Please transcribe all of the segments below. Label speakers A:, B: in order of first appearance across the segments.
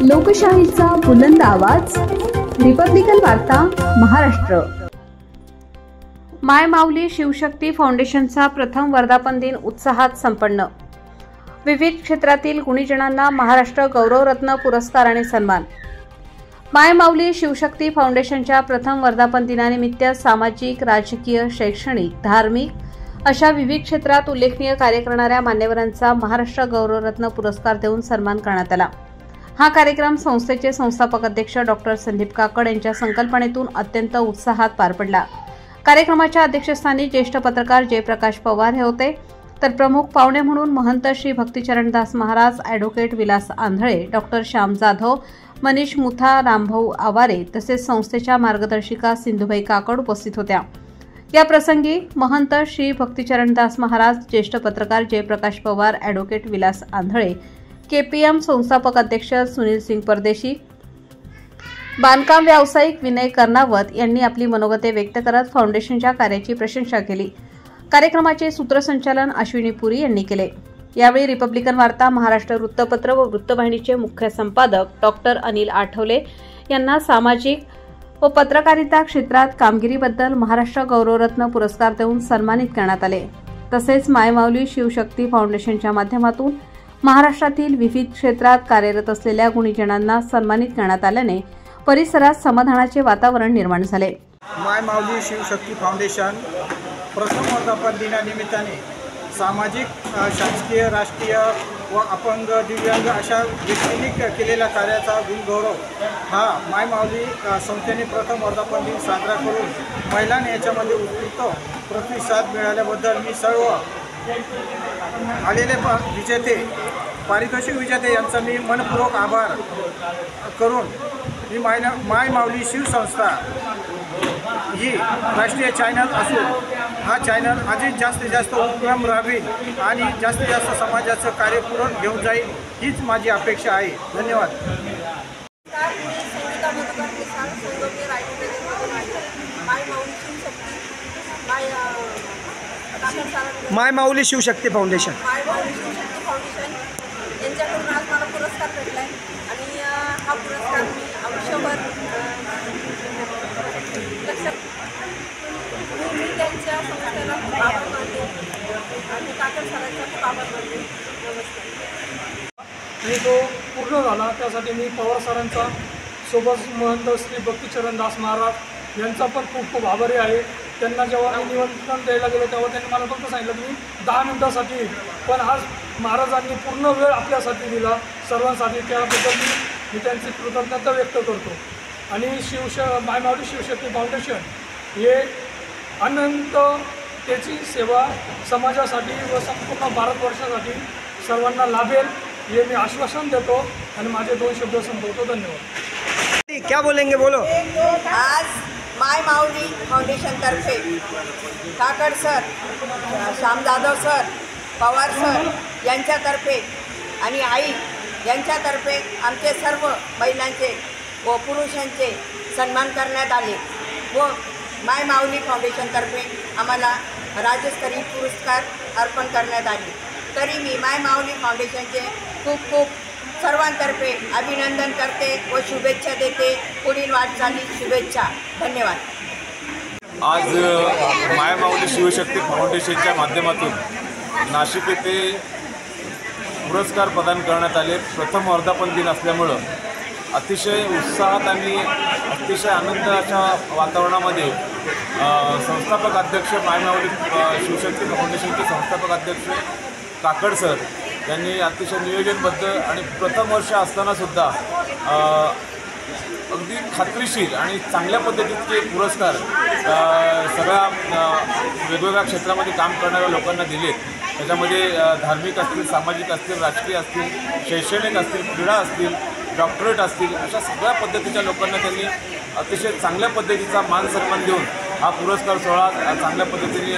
A: लोकशाहीचा बुलंद आवाज, रिपब्लिकन वार्ता महाराष्ट्र। माय माऊली शिवशक्ती फाउंडेशनचा प्रथम वर्धापन दिन उत्साहात संपन्न। विविध क्षेत्रातील गुणीजनांना महाराष्ट्र गौरवरत्न पुरस्काराने सन्मान। माय माऊली शिवशक्ती फाउंडेशनच्या प्रथम वर्धापन दिनानिमित्त सामाजिक, राजकीय, शैक्षणिक, धार्मिक अशा विविध क्षेत्रात उल्लेखनीय कार्य करणाऱ्या मान्यवरांचा महाराष्ट्र गौरवरत्न पुरस्कार देऊन सन्मान करण्यात आला। हा कार्यक्रम संस्थेचे संस्थापक अध्यक्ष डॉक्टर संदीप काकड यांच्या संकल्पनेतून अत्यंत उत्साहात पार पडला। कार्यक्रमाच्या अध्यक्षस्थानी ज्येष्ठ पत्रकार जयप्रकाश पवार हे होते, तर प्रमुख पाहुणे म्हणून महंत श्री भक्तिचरणदास महाराज, ॲडव्होकेट विलास आंधळे, डॉक्टर श्याम जाधव, मनीष मुथा, रामभाऊ आवारे तसेच संस्थेच्या मार्गदर्शिका सिंधुबाई काकड उपस्थित होत्या। या प्रसंगी महंत श्री भक्तिचरणदास महाराज, ज्येष्ठ पत्रकार जयप्रकाश पवार, ॲडव्होकेट विलास आंधळे, केपीएम संस्थापक अध्यक्ष सुनील सिंग परदेशी, बांधकाम व्यावसायिक विनय कर्नावत यांनी आपली मनोगते व्यक्त करत फाउंडेशनच्या कार्याची प्रशंसा केली। कार्यक्रमाचे सूत्रसंचालन अश्विनी पुरी यांनी केले। यावेळी रिपब्लिकन वार्ता महाराष्ट्र वृत्तपत्र व वृत्तवाहिनीचे मुख्य संपादक डॉक्टर अनिल आठवले यांना सामाजिक व पत्रकारिता क्षेत्रात कामगिरीबद्दल महाराष्ट्र गौरवरत्न पुरस्कार देऊन सन्मानित करण्यात आले। तसेच माय माऊली शिवशक्ती फाउंडेशनच्या माध्यमातून महाराष्ट्रातील विविध क्षेत्रात कार्यरत असलेल्या गुणीजनांना सन्मानित करण्यात आल्याने परिसरात समाधानाचे वातावरण निर्माण झाले।
B: माय माऊली शिवशक्ती फाउंडेशन प्रथम वर्धापन दिनानिमित्ताने सामाजिक, शासकीय, राष्ट्रीय व अपंग, दिव्यांग अशा व्यक्तींनी केलेल्या कार्याचा गुणगौरव हा माय माऊली संस्थेने प्रथम वर्धापन दिन साजरा करून महिलांना याच्यामध्ये उत्स्फूर्त प्रतिसाद मिळाल्याबद्दल मी सर्व आलेले विजेते, पारितोषिक विजेते यांचा मी मनपूर्वक आभार करून ही माय माऊली शिवसंस्था ही राष्ट्रीय चॅनल असून हा चॅनल अधिक जास्तीत जास्त उपक्रम राबवेल आणि जास्तीत जास्त समाजाचं कार्य पुढे घेऊन जाईल हीच माझी अपेक्षा आहे। धन्यवाद।
C: माय माऊली शिवशक्ती फाउंडेशन
D: यांच्याकडून आज मला पुरस्कार भेटला आहे आणि हा पुरस्कार मी आयुष्यभर लक्षात मी त्यांच्या संस्थेला खूप आभार मानते आणि काकड सरांचा खूप आभार मानते। नमस्कार।
E: आणि तो पूर्ण झाला त्यासाठी मी पवार सरांचा सोबत महंत श्री भक्तिचरणदास महाराज यांचा पण खूप खूप आभारी आहे। त्यांना जेव्हा मी निमंत्रण द्यायला गेलो तेव्हा त्यांनी मला फक्त सांगितलं की मी 10 मिनिटासाठी येईल, पण आज महाराजांनी पूर्ण वेळ आपल्यासाठी दिला, सर्वांसाठी, त्याबद्दल मी त्यांची कृतज्ञता व्यक्त करतो। आणि माय माऊली शिवशक्ती फाउंडेशन हे अनंत त्याची सेवा समाजासाठी व संपूर्ण भारतवर्षासाठी सर्वांना लाभेल हे मी आश्वासन देतो आणि माझे 2 शब्द संपवतो। धन्यवाद।
C: क्या बोलेंगे, बोलो।
D: आज माय माऊली फाउंडेशनतर्फे काकड sir, Shyam Jadhav sir, Pawar sir यांच्यातर्फे आणि आई यांच्यातर्फे आमचे सर्व महिलांचे व पुरुषांचे सन्मान करण्यात आले व माय माऊली फाउंडेशनतर्फे आम्हाला राज्यस्तरीय पुरस्कार अर्पण करण्यात आले। तरी मी माय माऊली फाउंडेशनचे खूप खूप सर्वांतर्फे अभिनंदन करते व शुभेच्छा देते। पुढील वाटचालीस शुभेच्छा। धन्यवाद।
F: आज माय माऊली शिवशक्ती फाउंडेशनच्या माध्यमातून नाशिक येथे पुरस्कार प्रदान करण्यात आले। प्रथम वर्धापन दिन असल्यामुळं अतिशय उत्साहात आणि अतिशय आनंदाच्या वातावरणामध्ये संस्थापक अध्यक्ष माय माऊली शिवशक्ती फाउंडेशनचे संस्थापक अध्यक्ष काकड सर यांनी अतिशय नियोजनबद्ध आणि प्रथम वर्ष असतानासुद्धा अगदी खात्रीशीर आणि चांगल्या पद्धतीचे पुरस्कार सगळ्या वेगवेगळ्या क्षेत्रामध्ये काम करणाऱ्या लोकांना दिलेत। त्याच्यामध्ये धार्मिक असतील, सामाजिक असतील, राजकीय असतील, शैक्षणिक असतील, क्रीडा असतील, डॉक्टरेट असतील, अशा सगळ्या पद्धतीच्या लोकांना त्यांनी अतिशय चांगल्या पद्धतीचा मान सन्मान देऊन हा पुरस्कार सोहळा चांगल्या पद्धतीने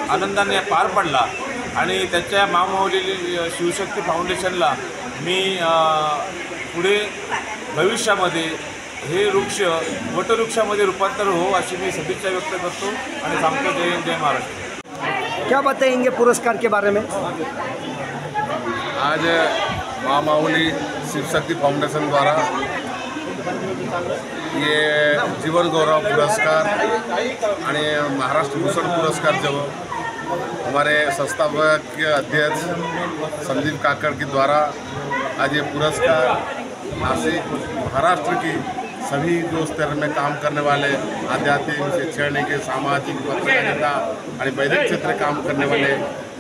F: आनंदाने पार पडला। आणि त्याच्या माऊली शिवशक्ती फाउंडेशनला मी पुढे भविष्यामध्ये हे वृक्ष वटवृक्षामध्ये रूपांतर हो अशी मी सदिच्छा व्यक्त करतो आणि सांगतो जय हिंद, जय महाराष्ट्र।
C: क्या बताएंगे पुरस्कार के बारे में?
F: आज
G: महामाऊली शिवशक्ति फाउंडेशन द्वारा ये जीवन गौरव पुरस्कार आणि महाराष्ट्र भूषण पुरस्कार जो हमारे संस्थापक के अध्यक्ष संदीप काकड़ के द्वारा आज ये पुरस्कार नासिक महाराष्ट्र की सभी जो स्तर में काम करने वाले आध्यात्मिक शैक्षणिक सामाजिक पत्रकारिता और वैदिक क्षेत्र काम करने वाले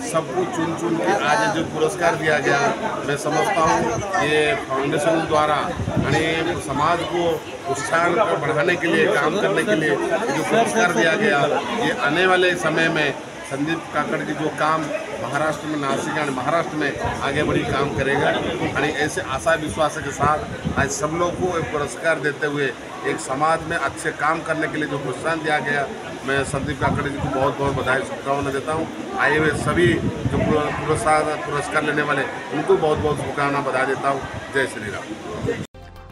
G: सबको चुन के आज जो पुरस्कार दिया गया, मैं समझता हूँ ये फाउंडेशन द्वारा और समाज को उत्साह बढ़ाने के लिए काम करने के लिए जो पुरस्कार दिया गया, ये आने वाले समय में संदीप काकड़ की जो काम महाराष्ट्र में नासिक और महाराष्ट्र में आगे बढ़ी काम करेगा और ऐसे आशा विश्वास के साथ आज सब लोग को एक पुरस्कार देते हुए एक समाज में अच्छे काम करने के लिए जो प्रोत्साहन दिया गया, मैं संदीप काकड़ जी को बहुत बहुत बधाई शुभकामनाएं देता हूँ। आए हुए सभी जो पुरस्कार लेने वाले उनको बहुत बहुत शुभकामनाएं बधाई देता हूँ। जय श्री राम।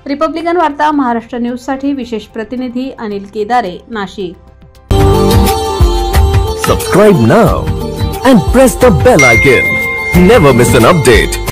A: रिपब्लिकन वार्ता महाराष्ट्र न्यूजसाठी विशेष प्रतिनिधी अनिल केदारे, Nashik.
H: Subscribe now and press the bell icon. Never miss an update.